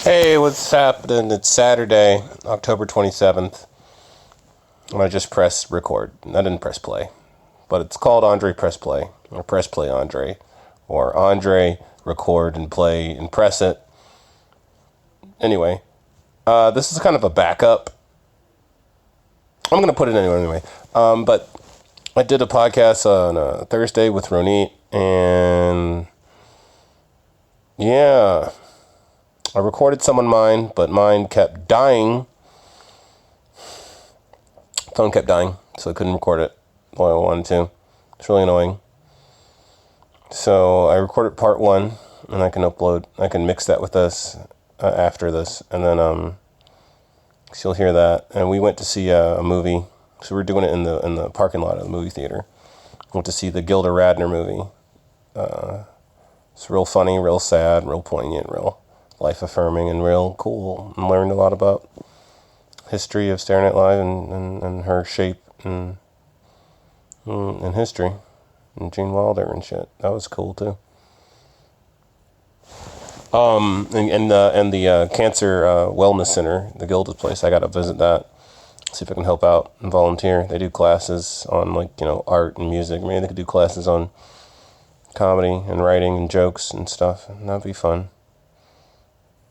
Hey, what's happening? It's Saturday, October 27th, and I just pressed record. I didn't press play, but it's called Andre Press Play, or Press Play Andre, or Andre Record and Play and Press It. Anyway, this is kind of a backup. I'm going to put it anyway. But I did a podcast on Thursday with Ronnit, and yeah, I recorded some on mine, but mine kept dying. Phone kept dying, so I couldn't record it the way I wanted to. It's really annoying. So I recorded part one, and I can mix that with this after this, and then so you'll hear that. And we went to see a movie, so we're doing it in the parking lot of the movie theater. Went to see the Gilda Radnor movie. It's real funny, real sad, real poignant, real life-affirming, and real cool. And learned a lot about history of Saturday Night Live and her shape and history, and Gene Wilder and shit. That was cool too. And the cancer wellness center, the Gilda's place, I got to visit that. See if I can help out and volunteer. They do classes on art and music. Maybe they could do classes on comedy and writing and jokes and stuff. And that'd be fun.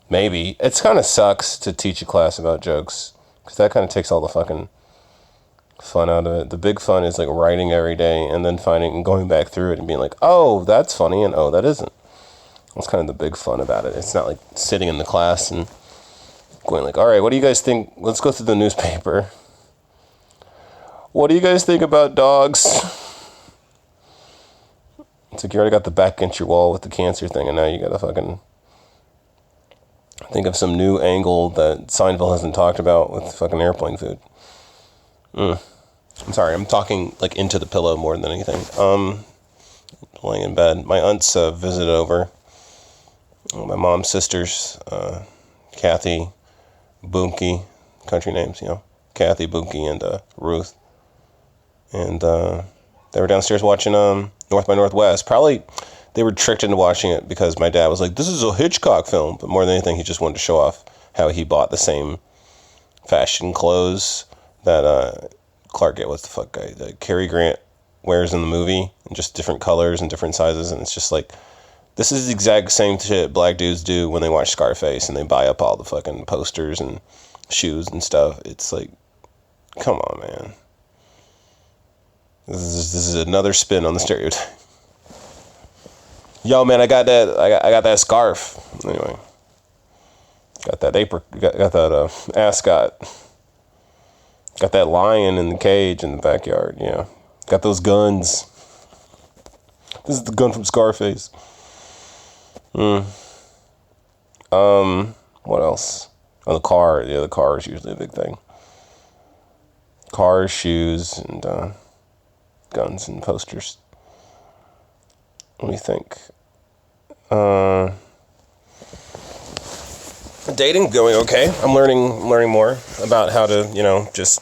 Maybe. It's kind of sucks to teach a class about jokes, because that kind of takes all the fucking fun out of it. The big fun is writing every day and then finding and going back through it and being like, oh, that's funny, and oh, that isn't. That's kind of the big fun about it. It's not like sitting in the class and going all right, what do you guys think? Let's go through the newspaper. What do you guys think about dogs? It's like you already got the back against your wall with the cancer thing, and now you gotta fucking think of some new angle that Seinfeld hasn't talked about with fucking airplane food. I'm sorry, I'm talking into the pillow more than anything. Laying in bed. My aunts visited over. My mom's sisters, Kathy, Boonky, country names, Kathy, Boonky, and Ruth. And they were downstairs watching North by Northwest. Probably they were tricked into watching it because my dad was like, this is a Hitchcock film. But more than anything, he just wanted to show off how he bought the same fashion clothes that Cary Grant wears in the movie, and just different colors and different sizes. And it's just this is the exact same shit black dudes do when they watch Scarface and they buy up all the fucking posters and shoes and stuff. It's come on, man. This is another spin on the stereotype. Yo, man, I got that scarf. Anyway, got that apron, got that ascot. Got that lion in the cage in the backyard. Yeah, got those guns. This is the gun from Scarface. What else? Oh, the car. Yeah, the car is usually a big thing. Cars, shoes, and guns and posters. Let me think. Dating going okay. I'm learning more about how to just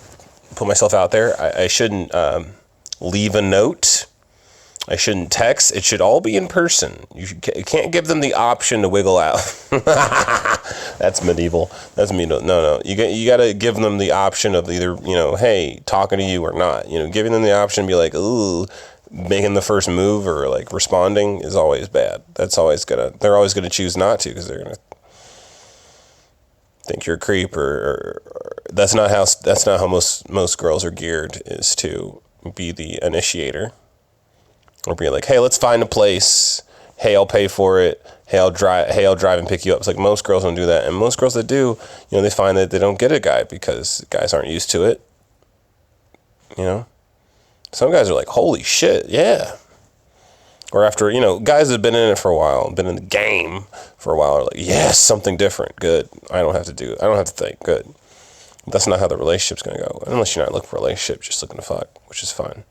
put myself out there. I shouldn't leave a note. I shouldn't text. It should all be in person. You can't give them the option to wiggle out. That's medieval. That's me. No. You got to give them the option of either, hey, talking to you or not. Giving them the option to be like, ooh, making the first move or responding is always bad. They're always gonna choose not to, because they're gonna think you're a creep, or that's not how most girls are geared, is to be the initiator. Or be like, hey, let's find a place. Hey, I'll pay for it. Hey, I'll drive and pick you up. It's most girls don't do that. And most girls that do, they find that they don't get a guy because guys aren't used to it. Some guys are like, holy shit, yeah. Or after, guys that have been in it for a while, been in the game for a while, are like, yes, something different, good. I don't have to think, good. But that's not how the relationship's going to go. Unless you're not looking for a relationship, just looking to fuck, which is fine.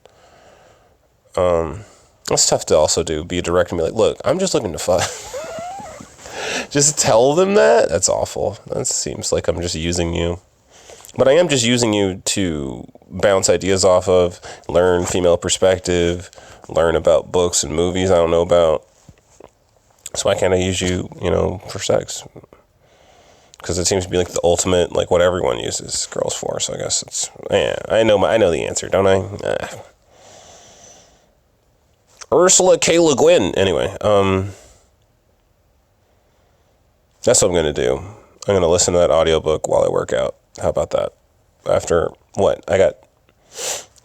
It's tough to also be direct and be like, look, I'm just looking to fuck. Just tell them that? That's awful. That seems like I'm just using you. But I am just using you to bounce ideas off of, learn female perspective, learn about books and movies I don't know about. So why can't I use you, for sex? because it seems to be like the ultimate, like what everyone uses girls for. So I guess it's, I know the answer, don't I? Ursula K. Le Guin. Anyway, that's what I'm going to do. I'm going to listen to that audiobook while I work out. How about that? After what? I got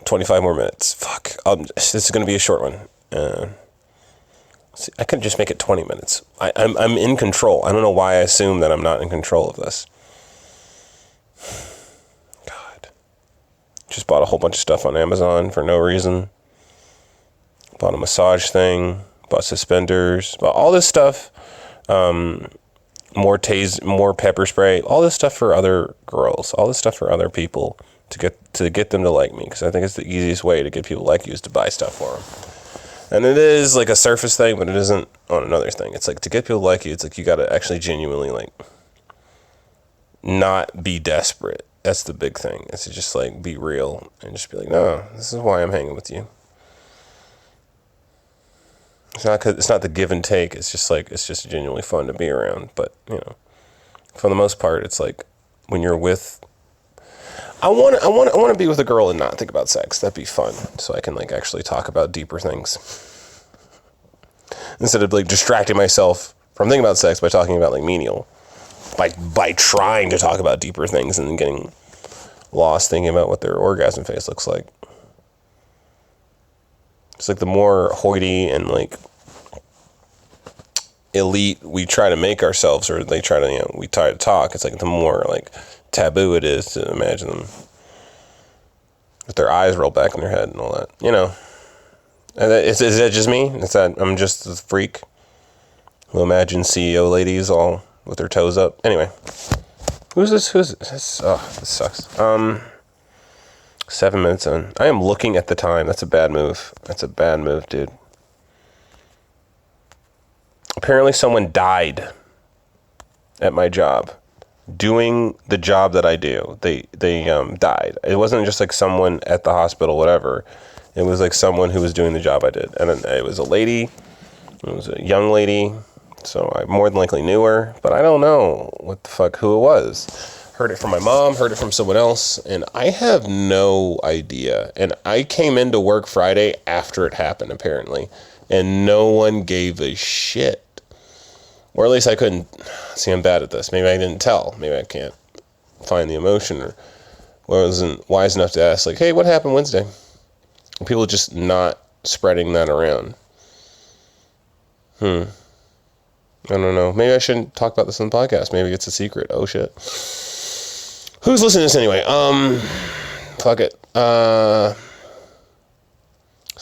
25 more minutes. Fuck. This is going to be a short one. I could just make it 20 minutes. I'm in control. I don't know why I assume that I'm not in control of this. God. Just bought a whole bunch of stuff on Amazon for no reason. Bought a massage thing. Bought suspenders. Bought all this stuff. More pepper spray. All this stuff for other girls. All this stuff for other people to get them to like me. Because I think it's the easiest way to get people to like you is to buy stuff for them. And it is like a surface thing, but it isn't on another thing. It's like to get people to like you, it's like you got to actually genuinely like not be desperate. That's the big thing. It's to just like be real and just be like, no, this is why I'm hanging with you. It's not the give and take. It's just genuinely fun to be around. But for the most part, it's like when you're with. I want to be with a girl and not think about sex. That'd be fun. So I can like actually talk about deeper things instead of like distracting myself from thinking about sex by talking about like menial, by trying to talk about deeper things and then getting lost thinking about what their orgasm face looks like. It's like the more hoity and like elite we try to make ourselves, or they try to, we try to talk, it's like the more like taboo it is to imagine them with their eyes rolled back in their head and all that, And is that just me? Is that I'm just the freak who imagines CEO ladies all with their toes up? Anyway, who's this? Oh, this sucks. 7 minutes in. I am looking at the time. That's a bad move. That's a bad move, dude. Apparently someone died at my job doing the job that I do. They died. It wasn't just like someone at the hospital, whatever. It was like someone who was doing the job I did. And it was a lady. It was a young lady. So I more than likely knew her, but I don't know who it was. Heard it from my mom, heard it from someone else, and I have no idea. And I came into work Friday after it happened, apparently, and no one gave a shit. Or at least I couldn't. See, I'm bad at this. Maybe I didn't tell. Maybe I can't find the emotion, or wasn't wise enough to ask, like, hey, what happened Wednesday? And people just not spreading that around. I don't know. Maybe I shouldn't talk about this on the podcast. Maybe it's a secret. Oh, shit. Who's listening to this anyway? Fuck it. There's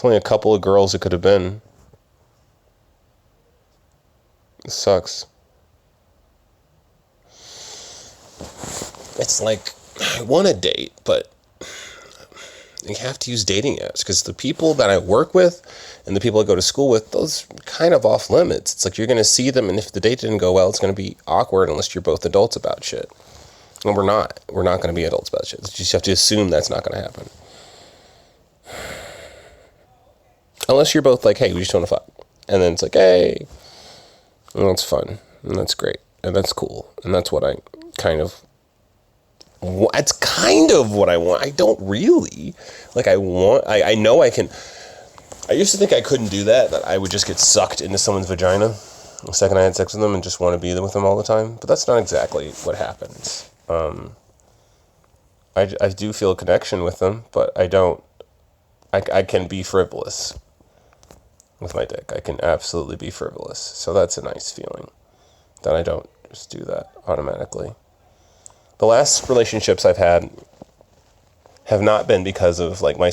only a couple of girls it could have been. It sucks. It's like, I want to date, but you have to use dating apps because the people that I work with and the people I go to school with, those are kind of off limits. It's like you're going to see them, and if the date didn't go well, it's going to be awkward unless you're both adults about shit. And we're not. We're not going to be adults about shit. You just have to assume that's not going to happen. Unless you're both like, hey, we just want to fuck. And then it's like, hey. And that's fun. And that's great. And that's cool. And that's what I kind of... It's kind of what I want. I don't really. Like, I know I can... I used to think I couldn't do that I would just get sucked into someone's vagina the second I had sex with them and just want to be there with them all the time. But that's not exactly what happens. I do feel a connection with them, but I don't... I can be frivolous with my dick. I can absolutely be frivolous. So that's a nice feeling that I don't just do that automatically. The last relationships I've had have not been because of like my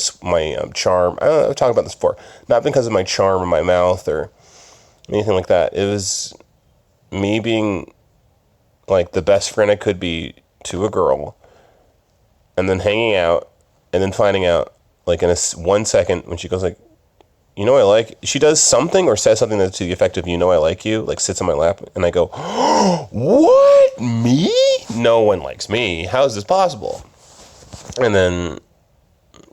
charm. I've talked about this before. Not because of my charm or my mouth or anything like that. It was me being like the best friend I could be to a girl, and then hanging out, and then finding out like in 1 second when she goes like, I like, she does something or says something that's to the effect of, I like you, like sits on my lap, and I go, what? Me? No one likes me. How is this possible? And then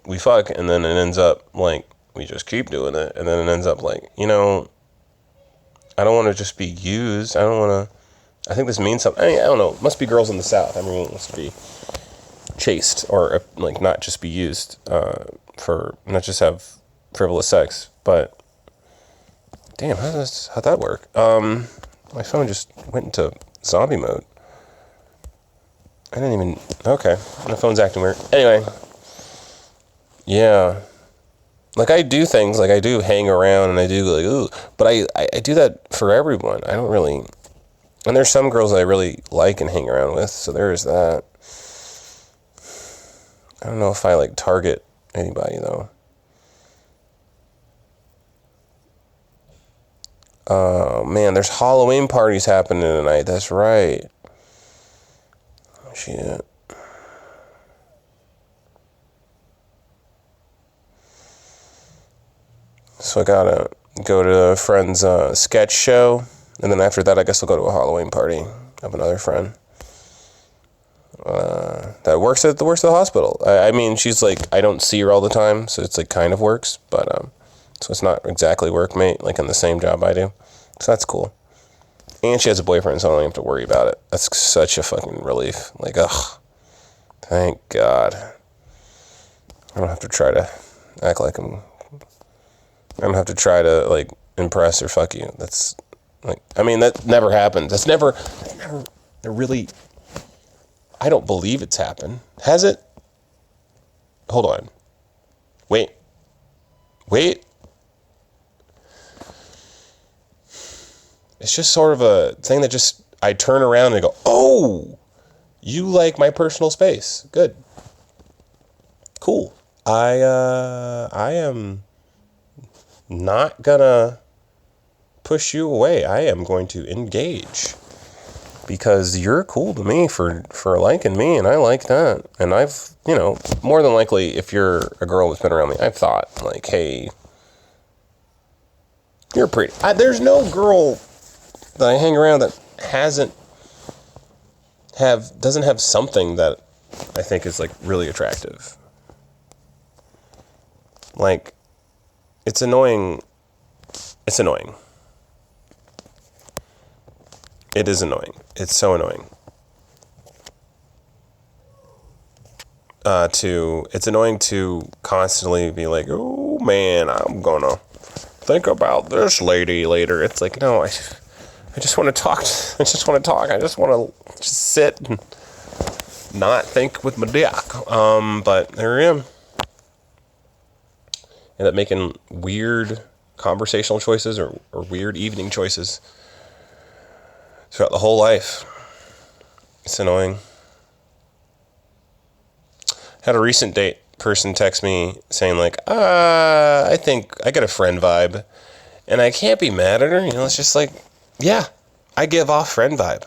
we fuck, and then it ends up like, we just keep doing it, and then it ends up like, I don't want to just be used. I don't want to I think this means something. I don't know. It must be girls in the South. Everyone wants to be chaste, or like not just be used for, not just have frivolous sex. But damn, how'd that work? My phone just went into zombie mode. I didn't even... Okay. My phone's acting weird. Anyway. Yeah. Like, I do things, like, I do hang around, and I do, like, ooh. But I do that for everyone. I don't really... And there's some girls that I really like and hang around with, so there's that. I don't know if I, like, target anybody, though. Oh, man, there's Halloween parties happening tonight. That's right. Shit. So I gotta go to a friend's sketch show, and then after that, I guess I'll go to a Halloween party of another friend that works at the hospital. I mean, she's like, I don't see her all the time, so it's like kind of works, but so it's not exactly workmate, like in the same job I do. So that's cool. And she has a boyfriend, so I don't have to worry about it. That's such a fucking relief. Like, ugh. Thank God. I don't have to try to act like I don't have to try to, like, impress or fuck you. That's, like, I mean, that never happened. That's never really, I don't believe it's happened. Has it? Hold on. Wait. It's just sort of a thing that just, I turn around and I go, oh, you like my personal space. Good. Cool. I am not gonna push you away. I am going to engage because you're cool to me for liking me, and I like that. And I've, you know, more than likely, if you're a girl that's been around me, I've thought like, hey, you're pretty. There's no girl that I hang around that doesn't have something that I think is like really attractive. Like, it's annoying. It's annoying. It is annoying. It's so annoying. It's annoying to constantly be like, oh man, I'm gonna think about this lady later. It's like, no, I just want to talk. I just want to talk. I just want to just sit and not think with my dick. But there I am. End up making weird conversational choices or weird evening choices throughout the whole life. It's annoying. Had a recent date person text me saying like, I think I got a friend vibe, and I can't be mad at her. You know, it's just like, yeah, I give off friend vibe.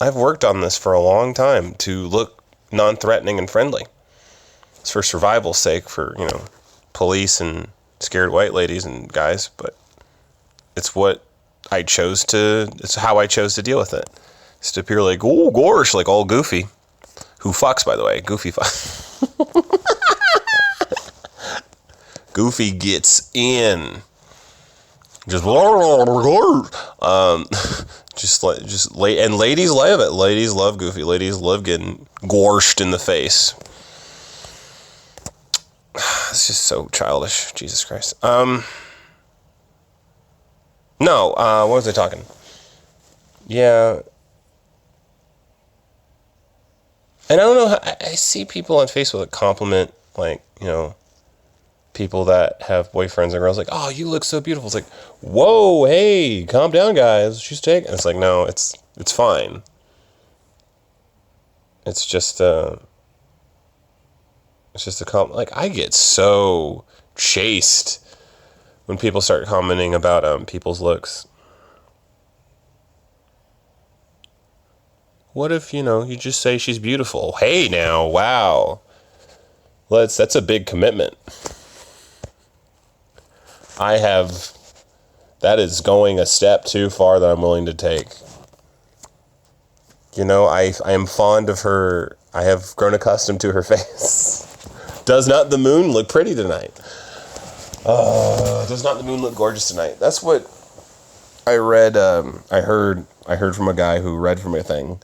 I've worked on this for a long time to look non-threatening and friendly. It's for survival's sake, for, you know, police and scared white ladies and guys, but it's how I chose to deal with it. It's to appear like, oh gosh, like all goofy. Who fucks, by the way? Goofy fucks. Goofy gets in. And ladies love it. Ladies love Goofy. Ladies love getting gorshed in the face. It's just so childish. Jesus Christ. What was I talking? Yeah. And I don't know, I see people on Facebook that compliment, like, you know, people that have boyfriends and girls, like, oh, you look so beautiful. It's like, whoa, hey, calm down, guys. She's taking. It's like, no, it's fine. It's just a compliment. Like, I get so chased when people start commenting about people's looks. What if, you know, you just say she's beautiful? Hey, now, wow. That's a big commitment. That is going a step too far that I'm willing to take. You know, I am fond of her. I have grown accustomed to her face. Does not the moon look pretty tonight? Does not the moon look gorgeous tonight? That's what I heard from a guy who read from a thing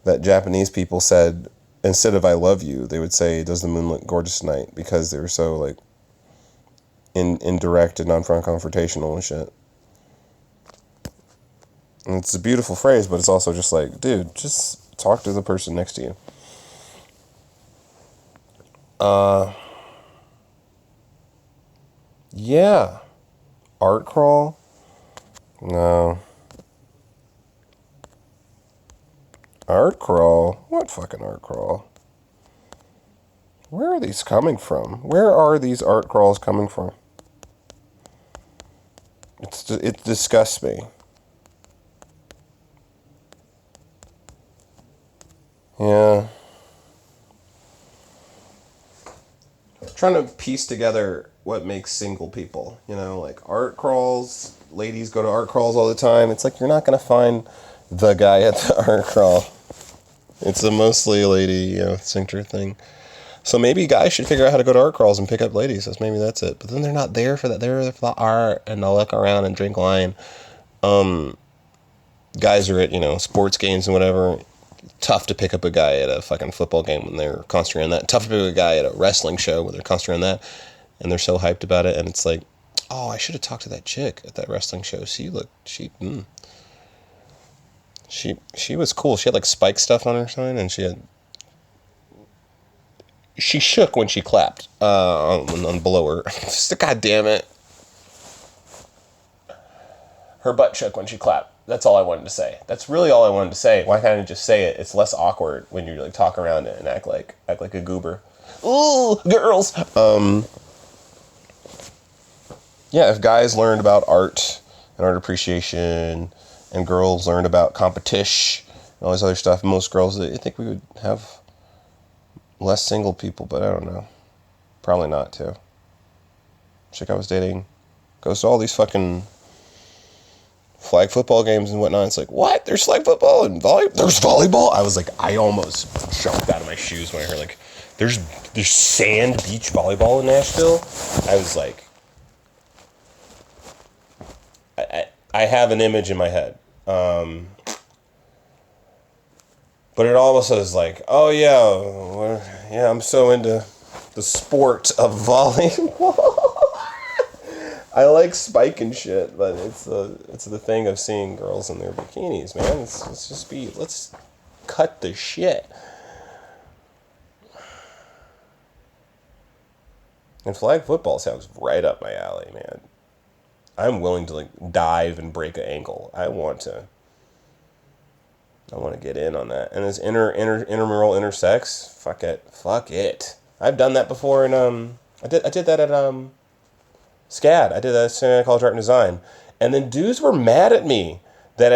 that Japanese people said, instead of "I love you," they would say, "Does the moon look gorgeous tonight?" Because they were so like indirect and non-confrontational and shit. And it's a beautiful phrase, but it's also just like, dude, just talk to the person next to you. Yeah. Art crawl? No. Art crawl? What fucking art crawl? Where are these coming from? Where are these art crawls coming from? It disgusts me. Yeah. Trying to piece together what makes single people. You know, like art crawls. Ladies go to art crawls all the time. It's like you're not going to find the guy at the art crawl. It's a mostly lady, cincture thing. So maybe guys should figure out how to go to art crawls and pick up ladies. Maybe that's it. But then they're not there for that. They're there for the art, and they'll look around and drink wine. Guys are at, sports games and whatever. Tough to pick up a guy at a fucking football game when they're concentrating on that. Tough to pick up a guy at a wrestling show when they're concentrating on that. And they're so hyped about it. And it's like, oh, I should have talked to that chick at that wrestling show. She was cool. She had like spike stuff on her sign, and she shook when she clapped on below her. God damn it. Her butt shook when she clapped. That's all I wanted to say. That's really all I wanted to say. Why can't I just say it? It's less awkward when you like talk around it and act like a goober. Ooh, girls. Yeah, if guys learned about art and art appreciation, and girls learned about competition and all this other stuff, most girls, I think we would have less single people, but I don't know. Probably not, too. Chick I was dating goes to all these fucking flag football games and whatnot. It's like, what? There's flag football and there's volleyball? I was like, I almost jumped out of my shoes when I heard, like, there's sand beach volleyball in Nashville. I was like, I have an image in my head. But it almost is like, oh yeah, I'm so into the sport of volleyball. I like spike and shit, but it's the thing of seeing girls in their bikinis, man. Let's cut the shit. And flag football sounds right up my alley, man. I'm willing to like dive and break an ankle. I want to get in on that. And this intramural intersex, fuck it. I've done that before, and I did that at SCAD. I did that at San College Art and Design, and then dudes were mad at me that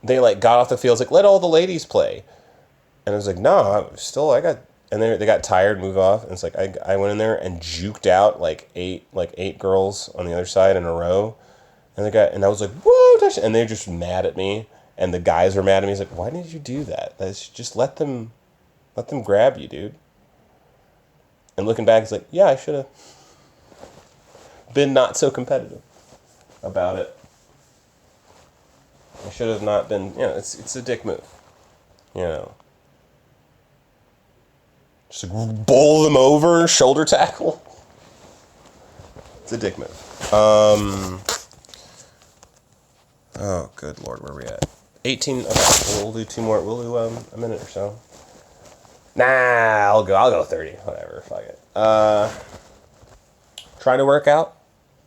they got off the field, like, let all the ladies play, and I was like, no, I got. And they got tired, moved off, and it's like I went in there and juked out like eight girls on the other side in a row, and I was like, whoa, and they're just mad at me, and the guys were mad at me. He's like, why did you do that? Just let them grab you, dude. And looking back, it's like, yeah, I should have been not so competitive about it. I should have not been. It's a dick move, Just like bowl them over, shoulder tackle. It's a dick move. Oh, good Lord, where are we at? 18. Okay, we'll do two more. We'll do a minute or so. Nah, I'll go 30. Whatever, fuck it. Trying to work out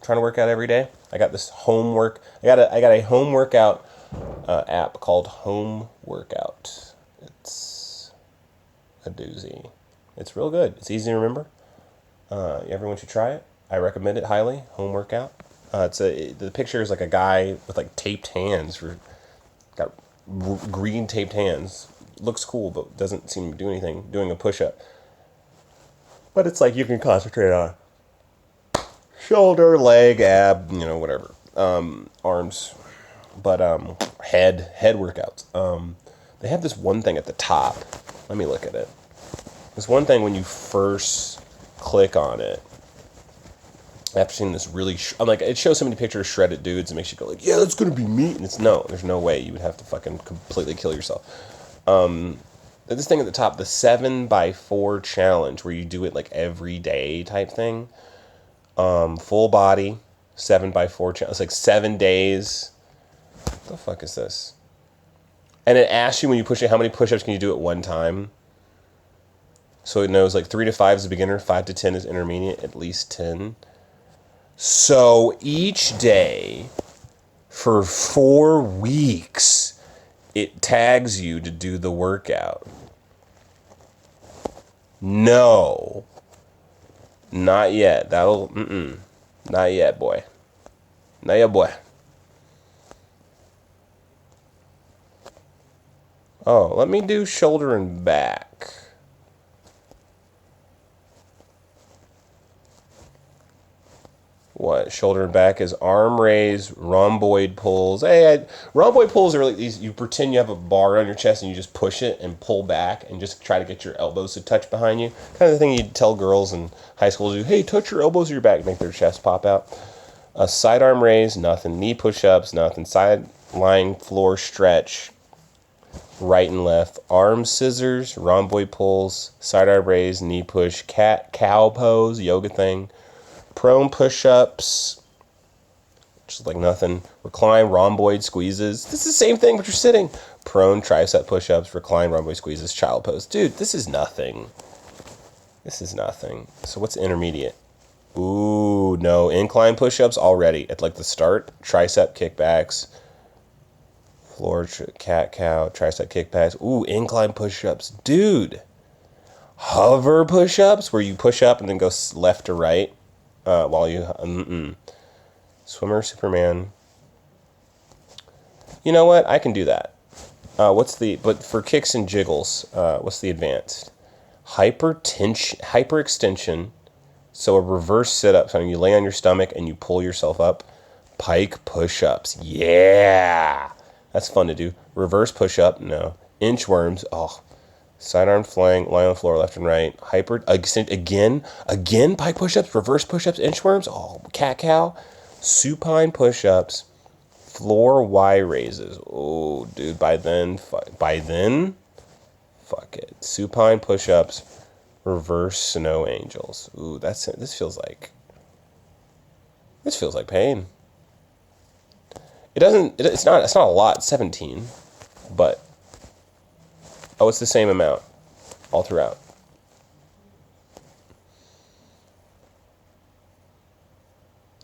every day. I got this homework. I got a home workout app called Home Workout. It's a doozy. It's real good. It's easy to remember. Everyone should try it. I recommend it highly. Home workout. The picture is like a guy with like taped hands. Got green taped hands. Looks cool, but doesn't seem to do anything. Doing a push-up. But it's like you can concentrate on shoulder, leg, ab, whatever. Arms. But head workouts. They have this one thing at the top. Let me look at it. This one thing when you first click on it, After seeing this really, I'm like, it shows so many pictures of shredded dudes, it makes you go like, yeah, that's gonna be meat, and there's no way you would have to fucking completely kill yourself. This thing at the top, the 7x4 challenge, where you do it like every day type thing. Full body, 7x4 challenge. It's like 7 days. What the fuck is this? And it asks you when you push it, how many push-ups can you do at one time? So it knows like 3 to 5 is a beginner, 5 to 10 is intermediate, at least 10. So each day for 4 weeks, it tags you to do the workout. No. Not yet. Not yet, boy. Not yet, boy. Oh, let me do shoulder and back. What? Shoulder and back is arm raise, rhomboid pulls. Hey, rhomboid pulls are like these. You pretend you have a bar on your chest and you just push it and pull back and just try to get your elbows to touch behind you. Kind of the thing you'd tell girls in high school to do. Hey, touch your elbows to your back, make their chest pop out. A side arm raise, nothing. Knee push-ups, nothing. Side lying floor stretch, right and left. Arm scissors, rhomboid pulls, side arm raise, knee push, cat cow pose, yoga thing. Prone push-ups, which is like nothing. Recline rhomboid squeezes. This is the same thing, but you're sitting. Prone tricep push-ups, recline rhomboid squeezes, child pose. Dude, this is nothing. This is nothing. So what's intermediate? Ooh, no. Incline push-ups already at like the start. Tricep kickbacks. Floor, cat, cow, tricep kickbacks. Ooh, incline push-ups. Dude. Hover push-ups where you push up and then go left to right. While you... Swimmer, Superman. You know what? I can do that. But for kicks and jiggles, what's the advanced? Hyperextension. So a reverse sit-up. So you lay on your stomach and you pull yourself up. Pike push-ups. Yeah! That's fun to do. Reverse push-up. No. Inchworms. Oh. Sidearm flying, lie on the floor, left and right. Again, pike push-ups, reverse push-ups, inchworms. Oh, cat-cow. Supine push-ups, floor Y raises. Oh, dude, by then, fuck it. Supine push-ups, reverse snow angels. Ooh, this feels like pain. It's not a lot, 17, but oh, it's the same amount all throughout.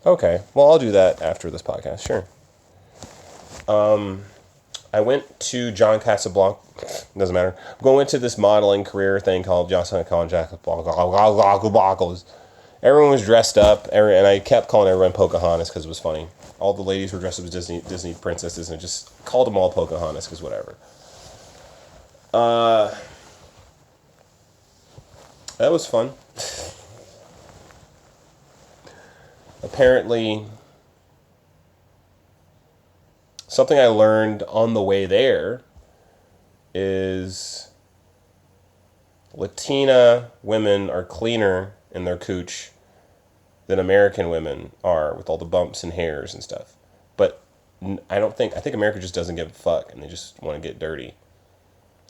Okay, well, I'll do that after this podcast, sure. I went to John Casablanca. Doesn't matter. I'm going into this modeling career thing called Johnson & Casablanca. Everyone was dressed up, and I kept calling everyone Pocahontas because it was funny. All the ladies were dressed up as Disney princesses, and I just called them all Pocahontas because whatever. That was fun. Apparently, something I learned on the way there is Latina women are cleaner in their cooch than American women are with all the bumps and hairs and stuff. But I think America just doesn't give a fuck and they just want to get dirty.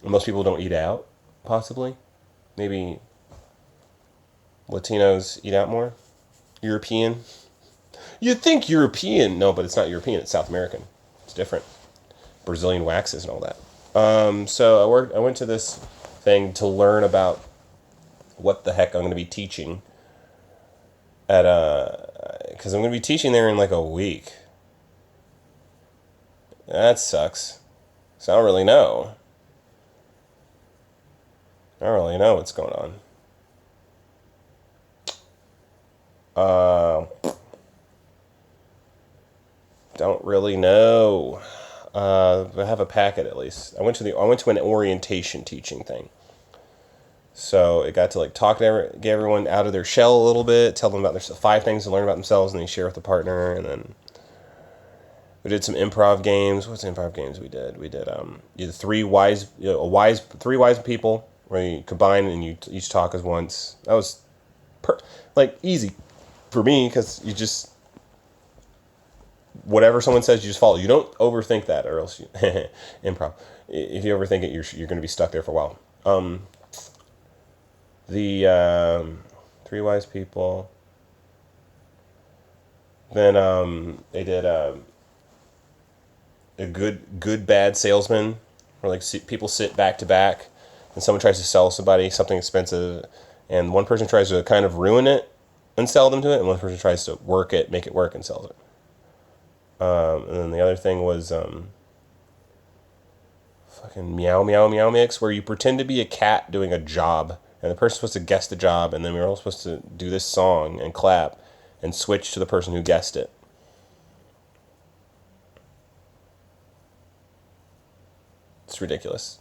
Most people don't eat out, possibly. Maybe Latinos eat out more. European. You'd think European. No, but it's not European. It's South American. It's different. Brazilian waxes and all that. So I went to this thing to learn about what the heck I'm going to be teaching at because I'm going to be teaching there in like a week. That sucks. So I don't really know. I don't really know what's going on. Don't really know. I have a packet at least. I went to an orientation teaching thing. So it got to like get everyone out of their shell a little bit, tell them about their 5 things to learn about themselves, and then share with a partner. And then we did some improv games. What's the improv games we did? We did three wise people where you combine and you each talk as once. That was easy. for me, because you just, whatever someone says, you just follow. You don't overthink that, or else you improv. If you overthink it, you're going to be stuck there for a while. The Three Wise People. Then they did a good bad salesman, where like people sit back to back, and someone tries to sell somebody something expensive, and one person tries to kind of ruin it and sell them to it, and one person tries to work it, make it work, and sells it. And then the other thing was fucking Meow Meow Meow Mix, where you pretend to be a cat doing a job, and the person's supposed to guess the job, and then we're all supposed to do this song and clap and switch to the person who guessed it. It's ridiculous.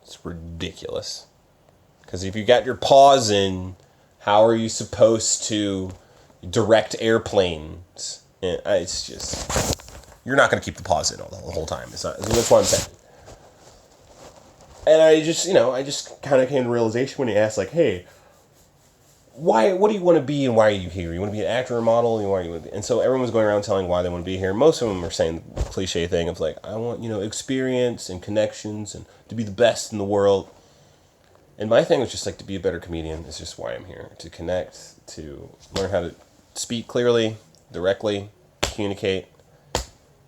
It's ridiculous. Because if you got your paws in, how are you supposed to direct airplanes? And it's just, you're not going to keep the paws in the whole time. It's not. That's what I'm saying. And I just kind of came to the realization when he asked, like, hey, what do you want to be and why are you here? You want to be an actor or model? Why do you want to be? And so everyone was going around telling why they want to be here. Most of them were saying the cliche thing of like, I want, experience and connections and to be the best in the world. And my thing was just like, to be a better comedian is just why I'm here. To connect, to learn how to speak clearly, directly, communicate.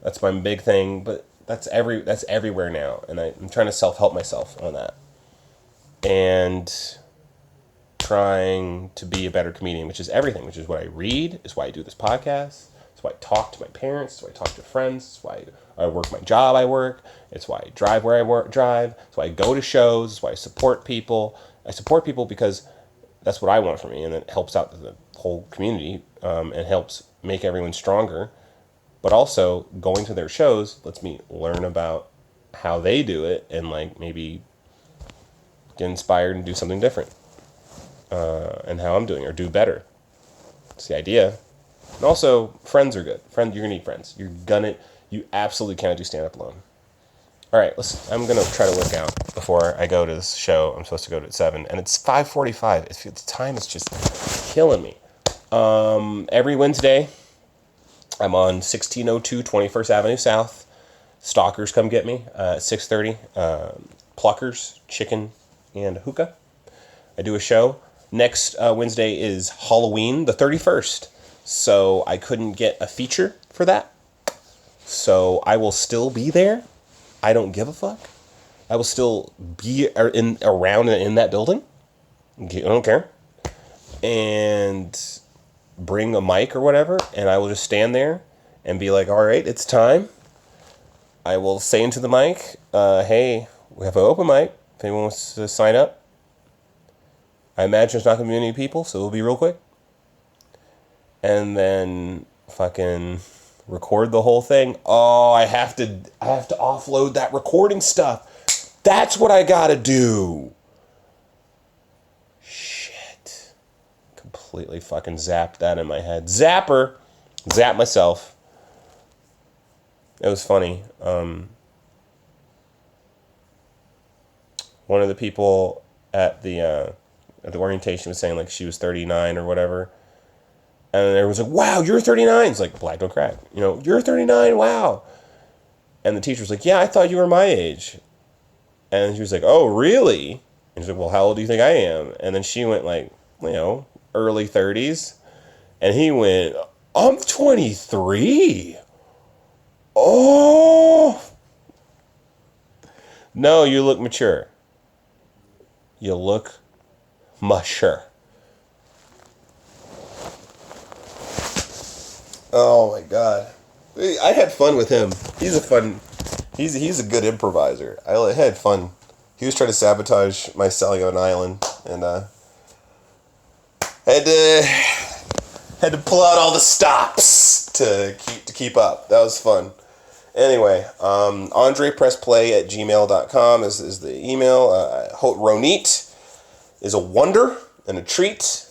That's my big thing, but that's everywhere now. And I'm trying to self-help myself on that. And trying to be a better comedian, which is everything, which is what I read, is why I do this podcast, it's why I talk to my parents, it's why I talk to friends, it's why I work my job I work, it's why I drive where I drive, it's why I go to shows, it's why I support people. I support people because that's what I want for me, and it helps out the whole community, and helps make everyone stronger. But also, going to their shows lets me learn about how they do it, and like maybe get inspired and do something different. And how I'm doing, or do better. It's the idea. And also, friends are good. You're gonna need friends. You absolutely cannot do stand up alone. All right, I'm gonna try to work out before I go to this show. I'm supposed to go to at 7, and it's 5:45. The time is just killing me. Every Wednesday, I'm on 1602 21st Avenue South. Stalkers come get me at 6:30. Pluckers, chicken, and hookah. I do a show. Next Wednesday is Halloween, the 31st. So I couldn't get a feature for that. So I will still be there. I don't give a fuck. I will still be around in that building. I don't care. And bring a mic or whatever. And I will just stand there and be like, all right, it's time. I will say into the mic, hey, we have an open mic. If anyone wants to sign up. I imagine there's not going to be many people, so it'll be real quick. And then fucking record the whole thing. Oh, I have to offload that recording stuff. That's what I got to do. Shit. Completely fucking zapped that in my head. Zapper. Zap myself. It was funny. One of the people at the orientation was saying like she was 39 or whatever, and everyone's like, wow, you're 39. It's like, black don't crack, you're 39, wow. And the teacher was like, yeah, I thought you were my age. And she was like, oh, really? And she's like, well, how old do you think I am? And then she went like, early 30s. And he went, I'm 23. Oh, no, you look mature. You look mature. Oh my god, I had fun with him. He's a good improviser. I had fun. He was trying to sabotage my selling on an island, and had to pull out all the stops to keep up. That was fun. Anyway, andrepressplay@gmail.com is the email. Ronnit is a wonder and a treat,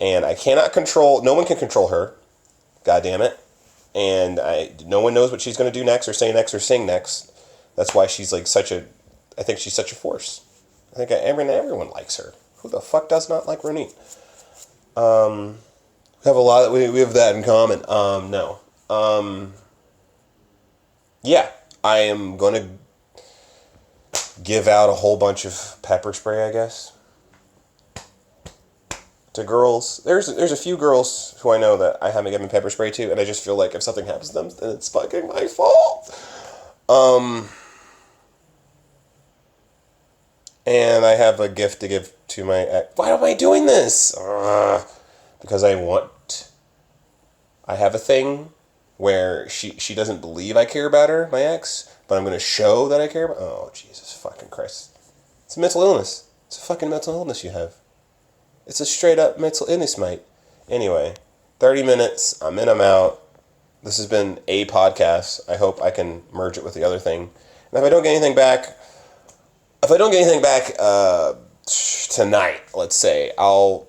and no one can control her. God damn it. And no one knows what she's going to do next or say next or sing next. That's why she's like I think she's such a force. I think everyone likes her. Who the fuck does not like Ronnit? have a lot. We have that in common. No. Yeah, I am going to give out a whole bunch of pepper spray, I guess, to girls. There's a few girls who I know that I haven't given pepper spray to, and I just feel like if something happens to them, then it's fucking my fault. And I have a gift to give to my ex. Why am I doing this? Because I have a thing where she doesn't believe I care about her, my ex, but I'm going to show that I care about. Oh, Jesus fucking Christ. It's a mental illness. It's a fucking mental illness you have. It's a straight up mental illness, mate. Anyway, 30 minutes. I'm in, I'm out. This has been a podcast. I hope I can merge it with the other thing. And if I don't get anything back, tonight, let's say, I'll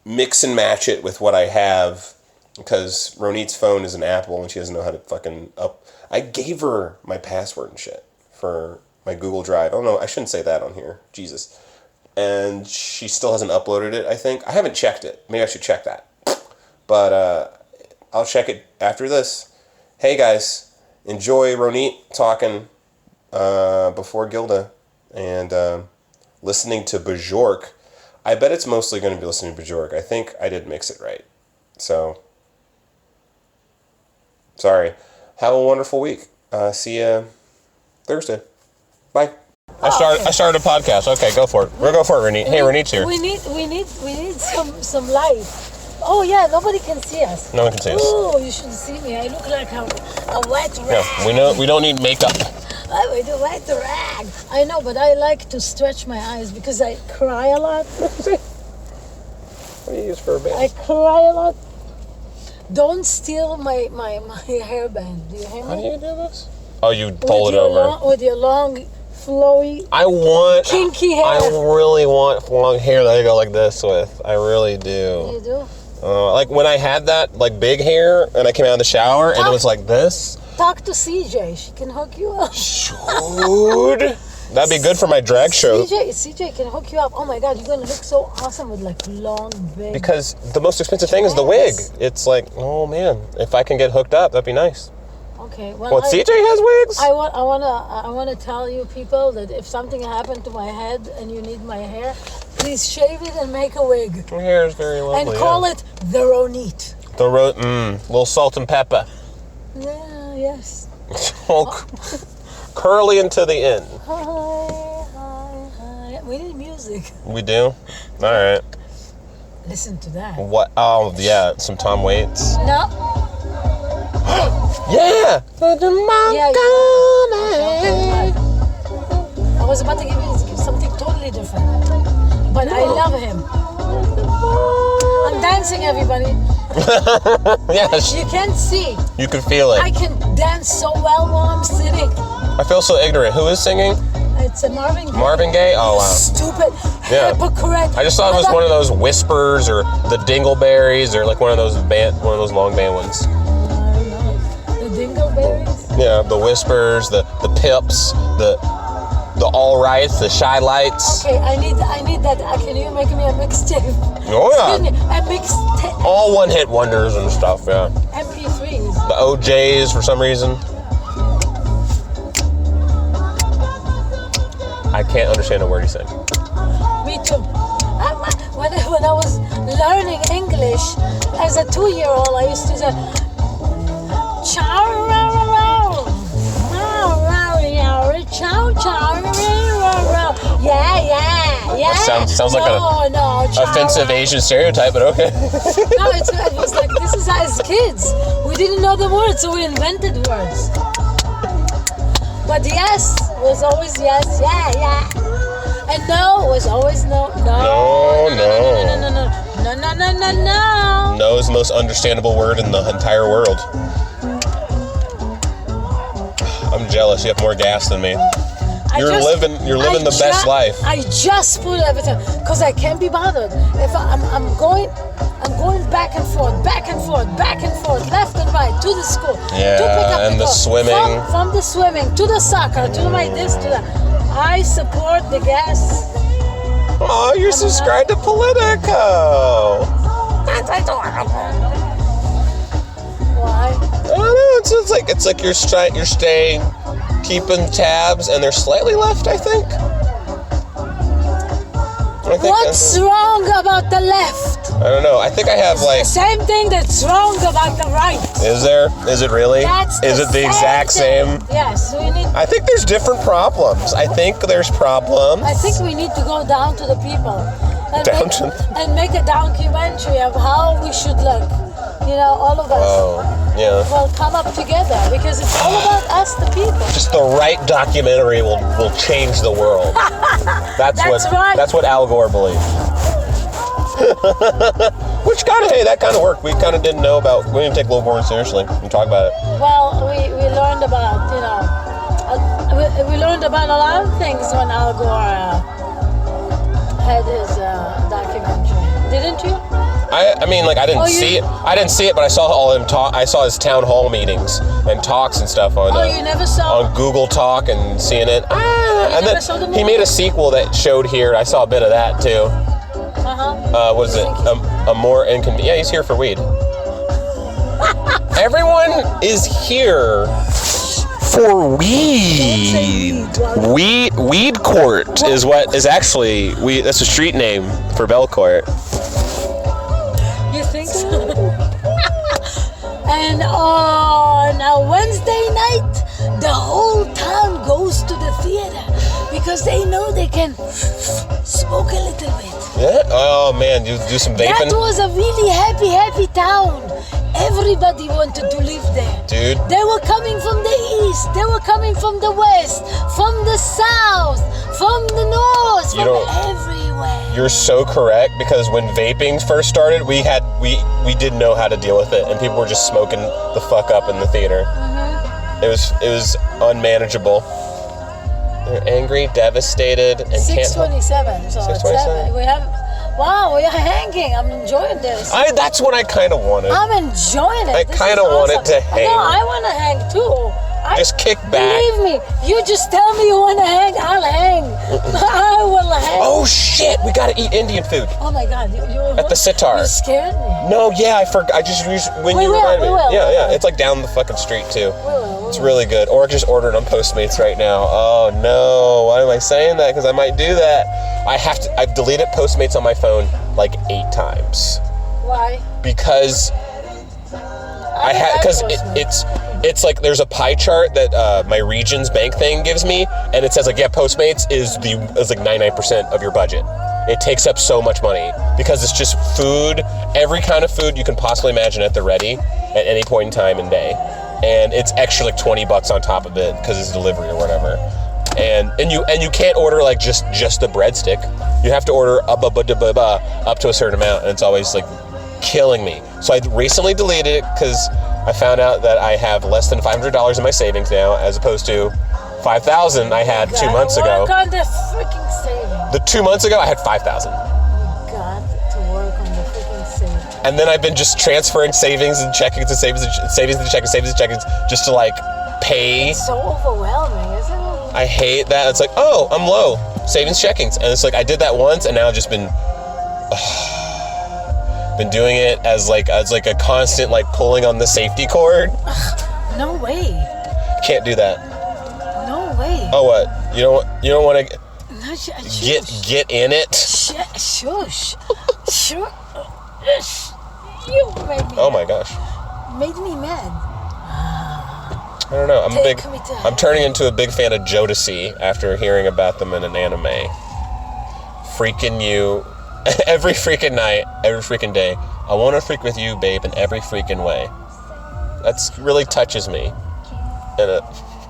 mix and match it with what I have, because Ronnit's phone is an Apple and she doesn't know how to fucking up. I gave her my password and shit for my Google Drive. Oh no, I shouldn't say that on here. Jesus. And she still hasn't uploaded it, I think. I haven't checked it. Maybe I should check that. But I'll check it after this. Hey guys, enjoy Ronnit talking before Gilda and listening to Bajork. I bet it's mostly going to be listening to Bajork. I think I did mix it right. So, sorry. Have a wonderful week. See you Thursday. Bye. I started a podcast. Okay, go for it. We'll go for it, Ronnit. Hey, Ronnit's here. We need some light. Oh yeah, nobody can see us. No one can see us. Oh, you should see me. I look like a wet rag. Yeah, we don't need makeup. I do wet rag. I know, but I like to stretch my eyes because I cry a lot. What do you use for a band? I cry a lot. Don't steal my hairband. Do you hear me? How do you do this? Oh, you pull it over. With your long, flowy, kinky hair. I really want long hair that I go like this with. I really do. You do? Like when I had that like big hair and I came out of the shower and it was like this. Talk to CJ. She can hook you up. Dude. That'd be good for my drag show. CJ can hook you up. Oh my God, you're gonna look so awesome with like long, big. Because the most expensive thing is the wig. It's like, oh man, if I can get hooked up, that'd be nice. Okay. Well, CJ has wigs. I wanna tell you people that if something happened to my head and you need my hair, please shave it and make a wig. My hair is very lovely. And call it the Ronnit. The little salt and pepper. Yeah. Yes. Curly into the end. Hi. We need music. We do? All right. Listen to that. What? Oh, yeah. Some Tom Waits. No. Yeah. I was about to give you something totally different. But I love him. I'm dancing, everybody. Yes. You can't see. You can feel it. I can dance so well while I'm sitting. I feel so ignorant. Who is singing? It's a Marvin Gaye. Marvin Gaye? Oh, wow. Stupid. Yeah. Hypocrite. I just thought it was one of those Whispers or the Dingleberries or like one of those long band ones. I don't know. The Dingleberries? Yeah, the Whispers, the Pips, the All Rights, the Shy Lights. Okay, I need that. Can you make me a mixtape? Oh yeah. Excuse me, a mixtape. All one-hit wonders and stuff, yeah. MP3s. The OJs for some reason. I can't understand a word he's saying. Me too. When I was learning English as a 2-year-old, I used to say, chow, yeah. Sounds like an offensive Asian stereotype, but okay. No, it was like, this is as kids. We didn't know the words, so we invented words. But yes was always yes, yeah. And no was always no. No. No is the most understandable word in the entire world. I'm jealous. You have more gas than me. You're living the best life. I just put everything because I can't be bothered. If I'm going back and forth, left and right to the school, yeah, to pick up and the swimming, from the swimming to the soccer to my this to that. I support the gas. Oh, you're subscribed to Politico. That's adorable. Why? I don't know. It's like you're staying, keeping tabs, and they're slightly left. I think. What's wrong about the left? I don't know. I think I have The same thing that's wrong about the right. Is there? Is it really? Is it the exact same? Yes, we need. I think there's different problems. I think there's problems. I think we need to go down to the people and make a documentary of how we should look. You know, all of us. Oh, yeah. Will come up together because it's all about us, the people. Just the right documentary will change the world. That's right. That's what Al Gore believed. Which that kind of worked. We kind of didn't know about. We didn't take global warming seriously and talk about it. Well, we learned about we learned about a lot of things when Al Gore had his documentary. Didn't you? I mean, like, I didn't see it. I didn't see it, but I saw all him talk. I saw his town hall meetings and talks and stuff on. You never saw on Google Talk and CNN. And then saw the movie? he made a sequel that showed here. I saw a bit of that too. What is it? A more inconvenient. Yeah, he's here for weed. Everyone is here for weed. Weed Court is what is actually that's a street name for Belcourt. You think so? And on a Wednesday night, the whole town goes to the theater because they know they can smoke a little bit. Yeah? Oh man, you do some vaping? That was a really happy town. Everybody wanted to live there. Dude. They were coming from the east, they were coming from the west, from the south, from the north, from everywhere. You're so correct, because when vaping first started, we didn't know how to deal with it, and people were just smoking the fuck up in the theater. Mm-hmm. It was unmanageable. They're angry, devastated, and 6:27. So 6:27. We are hanging. I'm enjoying this. That's what I kind of wanted. I'm enjoying it. I kind of wanted to hang. No, I want to hang too. Just kick back. Believe me, you just tell me you want to hang, I'll hang. I will hang. Oh shit, we gotta eat Indian food. Oh my God, you at the sitar. You scared me. No, yeah, I forgot. I just when you reminded me. Yeah, it's like down the fucking street too. It's really good. Or just order it on Postmates right now. Oh no, why am I saying that? Because I might do that. I've deleted Postmates on my phone like 8 times. Why? Because it's like there's a pie chart that my Regions Bank thing gives me, and it says like, yeah, Postmates is like 99% of your budget. It takes up so much money because it's just food, every kind of food you can possibly imagine at the ready at any point in time and day, and it's extra like $20 on top of it because it's delivery or whatever. And you can't order like just the breadstick. You have to order up to a certain amount, and it's always like killing me. So I recently deleted it because I found out that I have less than $500 in my savings now, as opposed to $5,000 I had 2 months ago. Work on the freaking savings. The 2 months ago I had $5,000. You got to work on the freaking savings. And then I've been just transferring savings and checkings and savings and checkings just to like pay. It's so overwhelming, isn't it? I hate that. It's like, oh, I'm low. Savings checkings. And it's like I did that once, and now I've just been doing it as like a constant like pulling on the safety cord. No way. Can't do that. No way. Oh, what? You don't want to get in it? Shush. Sure. You made me. Oh my gosh. Made me mad. I don't know. I'm turning into a big fan of Jodeci after hearing about them in an anime. Freaking you. Every freaking night, every freaking day. I want to freak with you, babe, in every freaking way. That's really touches me. And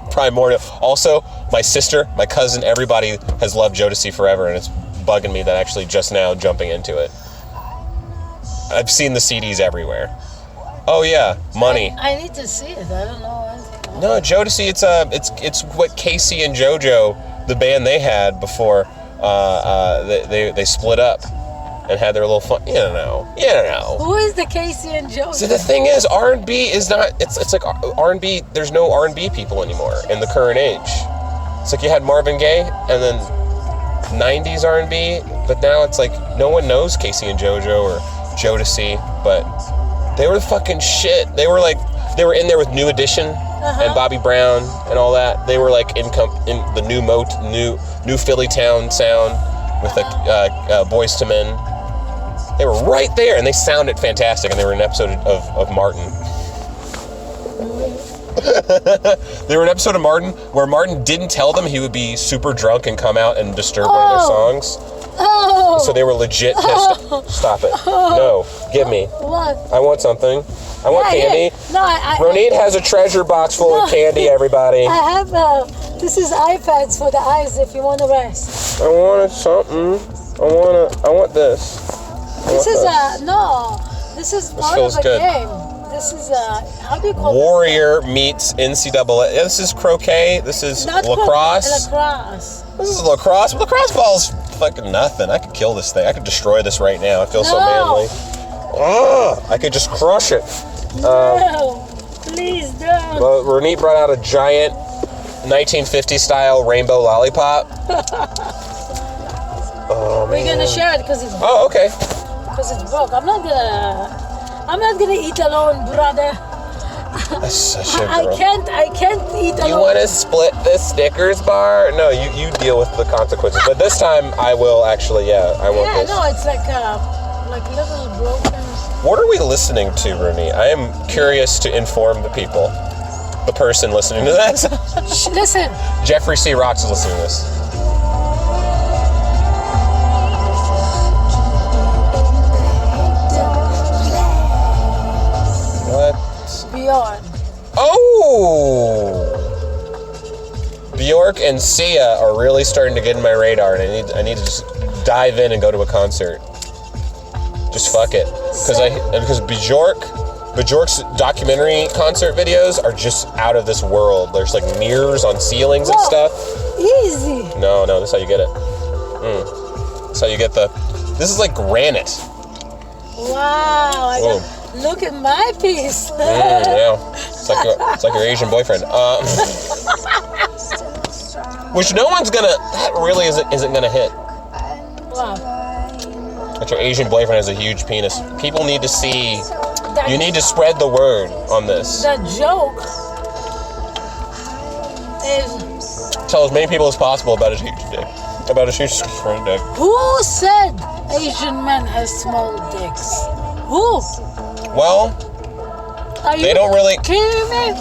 probably more. Also, my sister, my cousin, everybody has loved Jodeci forever, and it's bugging me that actually just now jumping into it. I've seen the CDs everywhere. Oh yeah, Money. I need to see it. I don't know anything. No, Jodeci. It's what Casey and JoJo, the band they had before they split up and had their little fun. You don't know. Who is the Casey and JoJo? So the thing is, R&B is not. It's like R&B. There's no R&B people anymore in the current age. It's like you had Marvin Gaye and then 90s R&B, but now it's like no one knows Casey and JoJo or Jodeci, but they were fucking shit. They were in there with New Edition and Bobby Brown and all that. They were like in the new Philly town sound with Boys to Men. They were right there, and they sounded fantastic, and they were in an episode of Martin. They were in an episode of Martin where Martin didn't tell them he would be super drunk and come out and disturb one of their songs. Oh. So they were legit pissed. Stop it. No, give me. What? I want something. I want candy. No, Ronnit has a treasure box full of candy, everybody. I have, this is iPads for the eyes if you want to rest. I wanted something. I want this. This is this is part of a game. This is how do you call Warrior meets NCAA. This is croquet. This is lacrosse. Lacrosse. This is lacrosse. Lacrosse ball's fucking nothing. I could kill this thing. I could destroy this right now. I feel so manly. I could just crush it. No, please don't. Well, Ronnit brought out a giant 1950 style rainbow lollipop. Oh, We're gonna share it because it's broke. Oh, okay. Because it's broke. I'm not gonna eat alone, brother. That's such a I can't eat alone. You want to split the Snickers bar? No, you deal with the consequences. But this time I will actually. I want this. Yeah, no, it's like little broken. What are we listening to, Ronnit? I am curious to inform the people. The person listening to that. Listen. Jeffrey C. Rocks is listening to this. What? Bjorn. Oh! Bjork and Sia are really starting to get in my radar, and I need to just dive in and go to a concert. Just fuck it, because Bjork's documentary concert videos are just out of this world. There's like mirrors on ceilings and stuff. Easy. No, this is how you get it. That's how you get this is like granite. Wow. Look at my piece. Yeah. It's like your Asian boyfriend. Which no one's that really isn't gonna hit. Wow. That your Asian boyfriend has a huge penis. People need to see. You need to spread the word on this. The joke is tell as many people as possible about his huge dick. About his huge dick. Who said Asian men have small dicks? Who? Well, they don't really. Kidding me?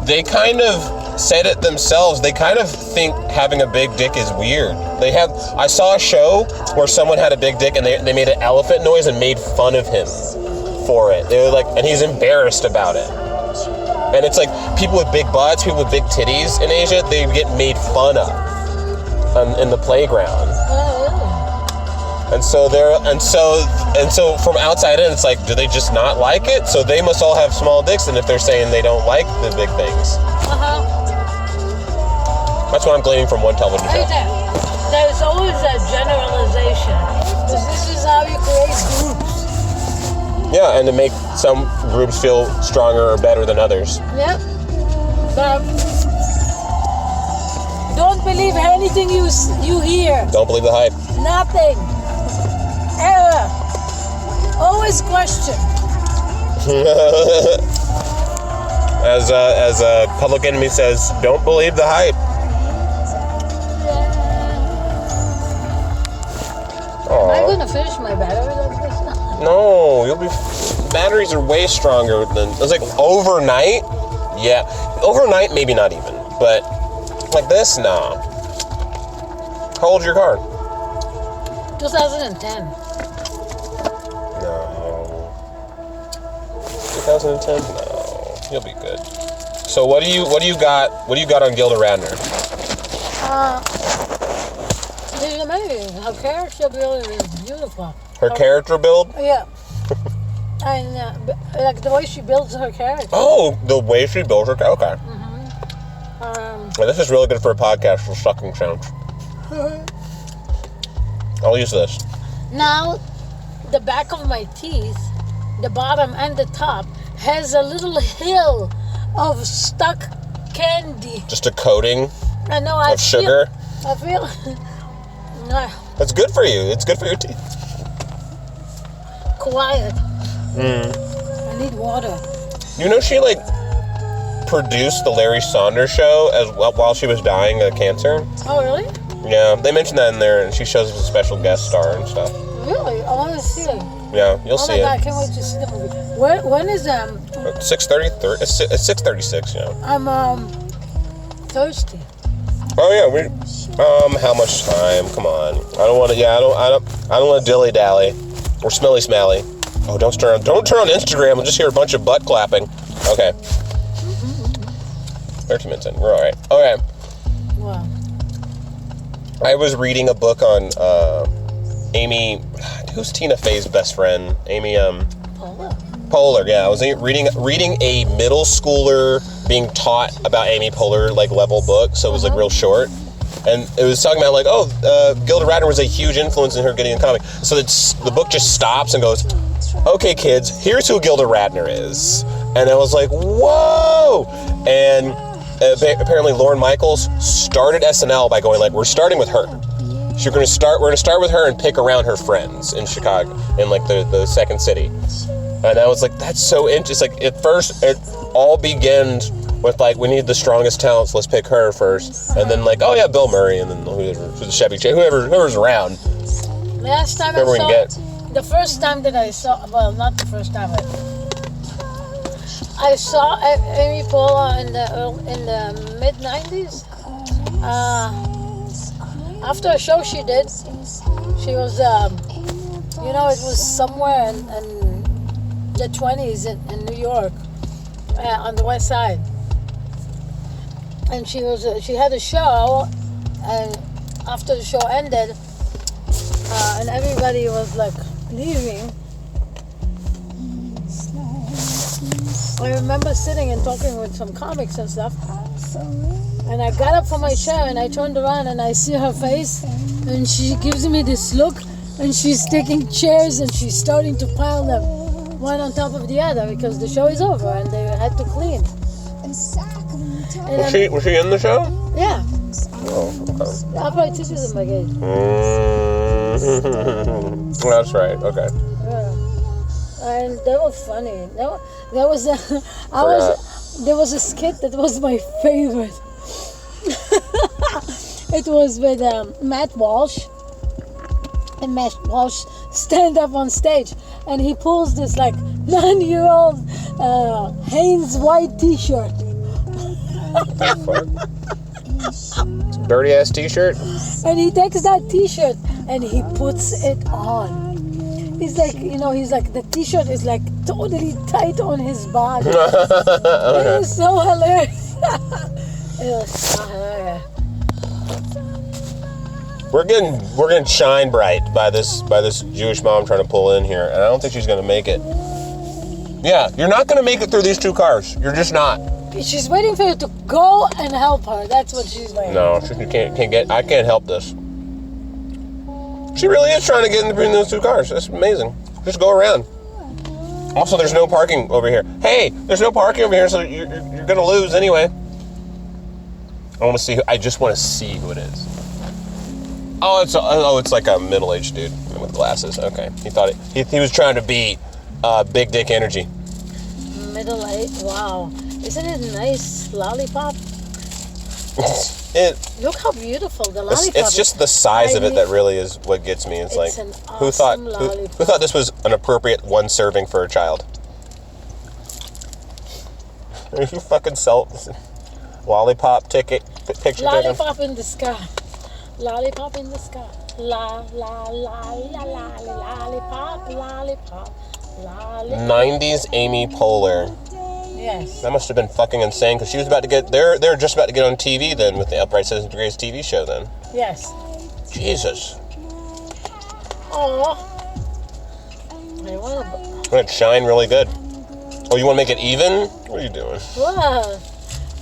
They kind of said it themselves. They kind of think having a big dick is weird. I saw a show where someone had a big dick and they made an elephant noise and made fun of him for it. They were like, and he's embarrassed about it. And it's like people with big butts, people with big titties in Asia, they get made fun of in the playground. And so from outside in, it's like, do they just not like it? So they must all have small dicks, and if they're saying they don't like the big things. That's what I'm gleaning from one television show. There's always a generalization, because this is how you create groups. Yeah, and to make some groups feel stronger or better than others. Yep. But don't believe anything you hear. Don't believe the hype. Nothing. Ever. Always question. As Public Enemy says, don't believe the hype. Am I gonna finish my battery like this? No, batteries are way stronger than, it's like overnight. Yeah, overnight maybe not even, but like this, nah. How old's your car? 2010. No. 2010? No. You'll be good. So what do you got on Gilda Radnor? She's amazing. Her character build is beautiful. Her character build? Yeah. And like the way she builds her character. Oh, the way she builds her character. Okay. Well, this is really good for a podcast for sucking sounds. I'll use this. Now, the back of my teeth, the bottom and the top, has a little hill of stuck candy. Just a coating of sugar? I feel... That's good for you. It's good for your teeth. quiet. I need water. You know, she like produced the Larry Saunders show as well while she was dying of cancer. Oh, really? Yeah, they mentioned that in there, and she shows as a special guest star and stuff. Really? I want to see it. Yeah, you'll see it. Oh my God, I can't wait to see the movie. When is 6:30. It's 6:36. You know. I'm thirsty. Oh yeah, how much time? Come on. I don't want to. Yeah, I don't want to dilly dally or smelly smally. Oh, don't turn on Instagram and just hear a bunch of butt clapping. Okay. 13 minutes in. We're all right. Okay. Wow. I was reading a book on Amy. Who's Tina Fey's best friend? Amy. Poehler. Yeah, I was reading a middle schooler being taught about Amy Poehler like level book, so it was like real short, and it was talking about like Gilda Radnor was a huge influence in her getting in comedy. So the book just stops and goes, "Okay, kids, here's who Gilda Radnor is," and I was like, "Whoa!" And apparently Lorne Michaels started SNL by going like, "We're starting with her. We're gonna start with her and pick around her friends in Chicago, in like the second city." And I was like, that's so interesting. Like, at first, it all begins with, like, we need the strongest talents, let's pick her first. And then, like, oh, yeah, Bill Murray, and then whoever's the Chevy Chase, whoever's around. Last time Whoever we can get. The first time that I saw, well, not the first time, but I saw Amy Poehler in the mid-90s. After a show she did, she was, it was somewhere in the 20s in New York, on the West Side, and she had a show, and after the show ended, and everybody was like leaving, I remember sitting and talking with some comics and stuff, and I got up from my chair and I turned around and I see her face, and she gives me this look, and she's taking chairs and she's starting to pile them one on top of the other because the show is over and they had to clean. Was she in the show? Yeah. Oh, okay. I'll probably teach you them again. That's right. Okay. Yeah. And they were funny. There was a skit that was my favorite. It was with Matt Walsh. And Matt Walsh stand up on stage, and he pulls this like 9-year-old Hanes white T-shirt. Dirty ass T-shirt. And he takes that T-shirt and he puts it on. He's like, the T-shirt is like totally tight on his body. It was so hilarious. It was so hilarious. We're getting shine bright by this Jewish mom trying to pull in here, and I don't think she's gonna make it. Yeah, you're not gonna make it through these two cars. You're just not. She's waiting for you to go and help her. That's what she's waiting. No, she can't get. I can't help this. She really is trying to get in between those two cars. That's amazing. Just go around. Also, there's no parking over here. Hey, there's no parking over here, so you're gonna lose anyway. I just want to see who it is. Oh, it's like a middle-aged dude with glasses. Okay, he was trying to be big dick energy. Middle-aged, wow. Isn't it a nice lollipop? Look how beautiful the lollipop is. It's just the size of it that really is what gets me. It's like, an awesome lollipop. who thought this was an appropriate one serving for a child? Are you fucking lollipop ticket picture lollipop in the sky. Lollipop in the sky. La la la la la lollipop, lollipop, lollipop. 90s Amy Poehler. Yes. That must have been fucking insane because she was about to get. They're just about to get on TV then with the Upright Citizens Brigade TV show then. Yes. Jesus. Oh. I want to shine really good. Oh, you want to make it even? What are you doing? What?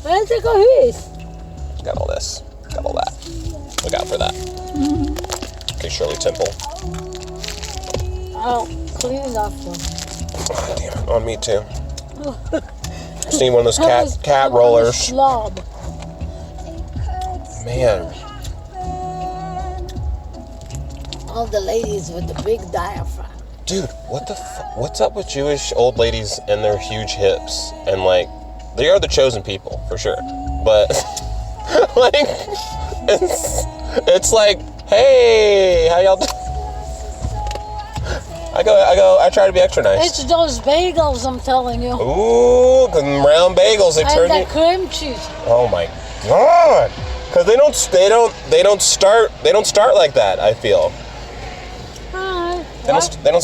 I'll take a piece. Got all this. Got all that. Look out for that. Okay, Shirley Temple. Oh, clean it off one. Oh, damn it. On me too. Just need one of those cat rollers. Slob. Man. All the ladies with the big diaphragm. Dude, what's up with Jewish old ladies and their huge hips? And like, they are the chosen people for sure. But like, it's like, hey, how y'all doing? I try to be extra nice. It's those bagels, I'm telling you. Ooh, the round bagels. They turn and the cream cheese. Oh my God! Because they don't start like that. I feel. They don't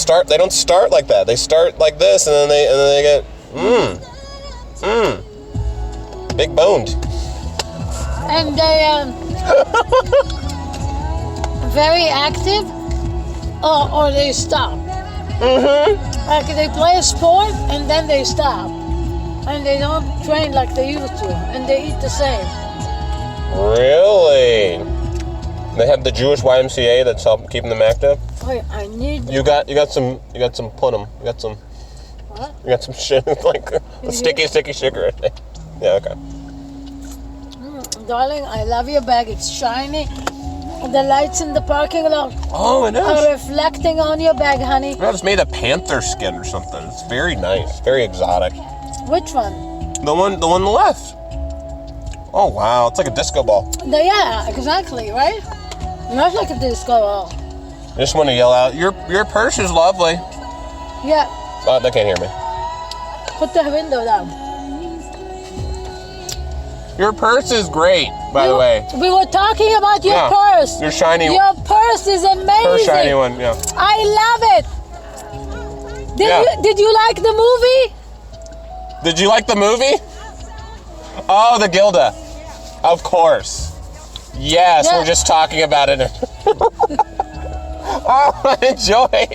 start like that. They start like this, and then they get big boned. And they very active, or they stop. Like they play a sport and then they stop, and they don't train like they used to, and they eat the same. Really? They have the Jewish YMCA that's helping keeping them active. Wait, I need. You got some punim. You got some. What? You got some shit like a sticky sugar. Yeah. Okay. Darling, I love your bag. It's shiny. The lights in the parking lot Oh, it is. are reflecting on your bag, honey. Well, it's made of panther skin or something. It's very nice, very exotic. Which one? The one on the left. Oh wow, it's like a disco ball. Yeah, exactly, right? Not like a disco ball. I just want to yell out, your purse is lovely. Yeah, Oh, they can't hear me. put the window down. Your purse is great, by the way. We were talking about your Yeah, purse. your shiny- Your purse is amazing. Her shiny one, yeah. I love it. Did you like the movie? Did you like the movie? Oh, the Gilda. Of course. Yes, Yeah. we're just talking about it. Oh, enjoy.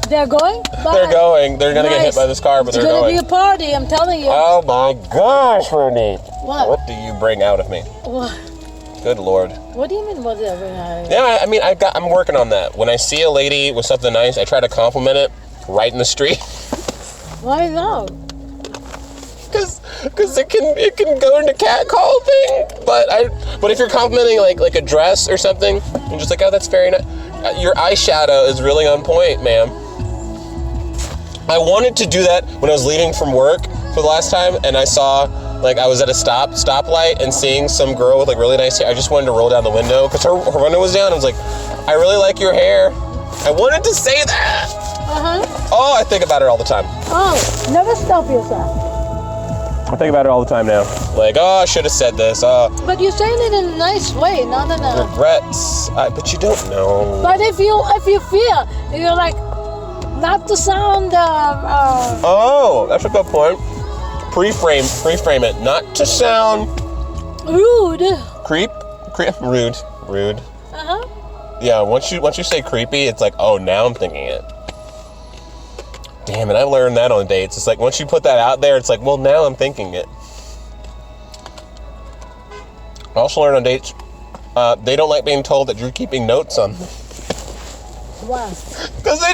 They're going? Bye. They're going. They're gonna get hit by this car, but it's they're gonna going. be a party, I'm telling you. Oh my gosh, Ronnit. What? do you bring out of me? What? Good Lord. What do you mean whatever? Yeah, I mean, I'm working on that. When I see a lady with something nice, I try to compliment it right in the street. Why not? Because it can go into catcall thing. But if you're complimenting like a dress or something, I'm just like, oh, that's very nice. Your eyeshadow is really on point, ma'am. I wanted to do that when I was leaving from work for the last time, and I saw, like, I was at a stoplight and seeing some girl with like really nice hair. I just wanted to roll down the window because her window was down. I was like, I really like your hair. I wanted to say that. Oh, I think about it all the time. Oh, never stop yourself. I think about it all the time now. Like, oh, I should have said this. But you're saying it in a nice way, not in a... Regrets. But you don't know. But if you feel, you're like, not to sound... Oh, that's a good point. Pre-frame it. Not to sound... rude. Rude. Yeah, once you say creepy, it's like, oh, now I'm thinking it. Damn it, I learned that on dates. It's like, once you put that out there, it's like, well, now I'm thinking it. I also learned on dates, they don't like being told that you're keeping notes on them. Wow. Because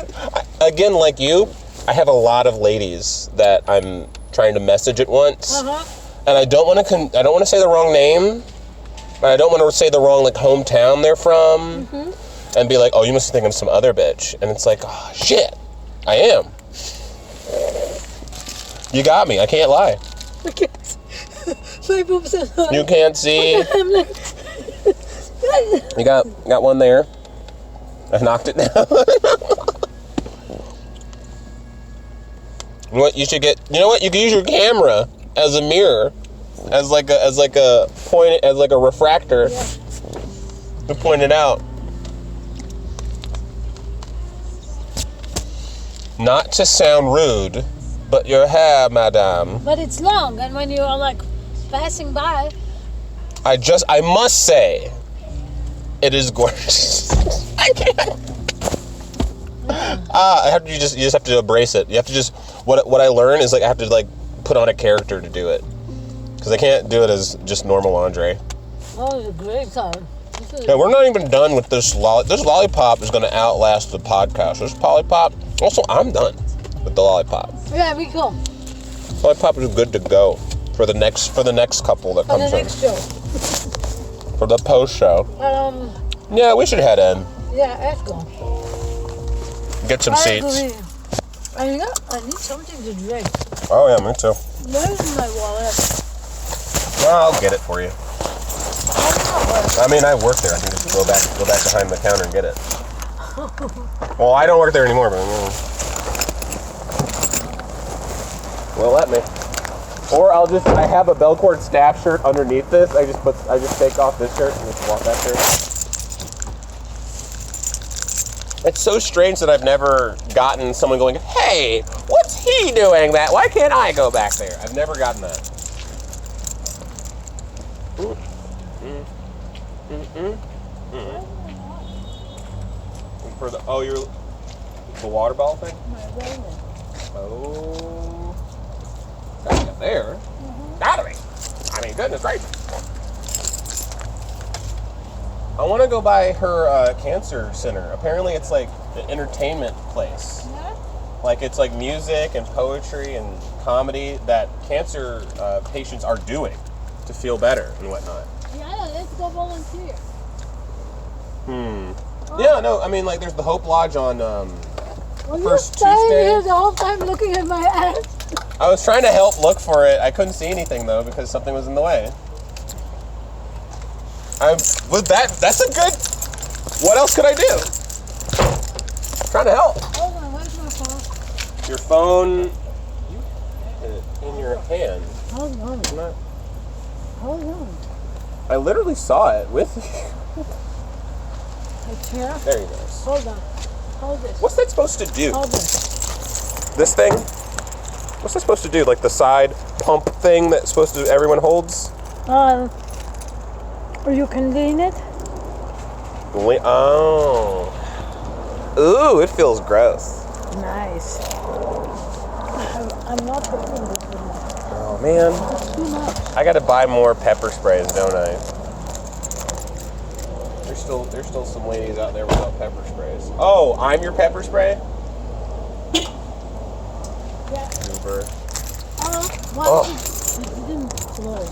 again, like you, I have a lot of ladies that I'm trying to message at once. And I don't want to say the wrong name. And I don't want to say the wrong, like, hometown they're from. And be like, oh, you must be thinking of some other bitch. And it's like, oh, shit, I am. You got me. I can't lie. I can't. My boobs are hot. You can't see. I'm like... You got one there. I knocked it down. You know what? You should get. You know what? You can use your camera as a mirror, as like a refractor to point it out. Not to sound rude, but your hair, madame. But it's long, and when you're like passing by... I must say, it is gorgeous. I can't. You just have to embrace it. You have to just, what I learned is, like, I have to, like, put on a character to do it. Because I can't do it as just normal Andre. Oh, it's a great time. Yeah, we're not even done with this. This lollipop is going to outlast the podcast. This lollipop. Also, I'm done with the lollipop. Yeah, we go. Lollipop is good to go for the next couple that For comes the in. next show. For the post show. Yeah, we should head in. Yeah, let's go. Get some seats. agree. I need something to drink. Oh yeah, me too. Where's my wallet? Well, I'll get it for you. I mean, I work there. I can just go back behind the counter and get it. Well, I don't work there anymore, but well, let me. Or I have a Belcourt staff shirt underneath this. I just take off this shirt and just swap that shirt. It's so strange that I've never gotten someone going, hey, what's he doing that? Why can't I go back there? I've never gotten that. For the water bottle thing? Oh. Gotta be up there. Gotta be. I mean, goodness gracious. I want to go by her cancer center. Apparently it's like the entertainment place. Yeah? Like it's like music and poetry and comedy that cancer patients are doing to feel better and whatnot. Yeah, let's go volunteer. Yeah, no, I mean like there's the Hope Lodge on first Tuesday. Tuesday. Here the whole time looking at my ass. I was trying to help look for it. I couldn't see anything though because something was in the way. That's a good. What else could I do? I'm trying to help. Hold on, where's my phone? Your phone. You had it in your hand. Hold on. Hold on. I literally saw it with you. A chair? There you go. Hold on. Hold this. What's that supposed to do? Hold this. This thing? What's that supposed to do? Like the side pump thing that's supposed to everyone holds? Or you can lean it. Oh. Ooh, it feels gross. Nice. I'm not putting this in. Oh man. It's too much. I gotta buy more pepper sprays, don't I? There's still some ladies out there without pepper sprays. Oh, I'm your pepper spray? Yeah. Super. Why Oh. it didn't close?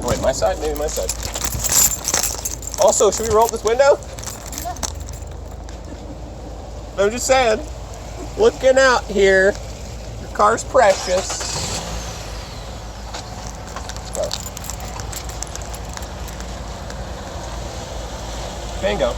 Wait, my side? Maybe my side. Also, should we roll up this window? Yeah. I'm just saying. Looking out here. Your car's precious. Let's go. Bingo.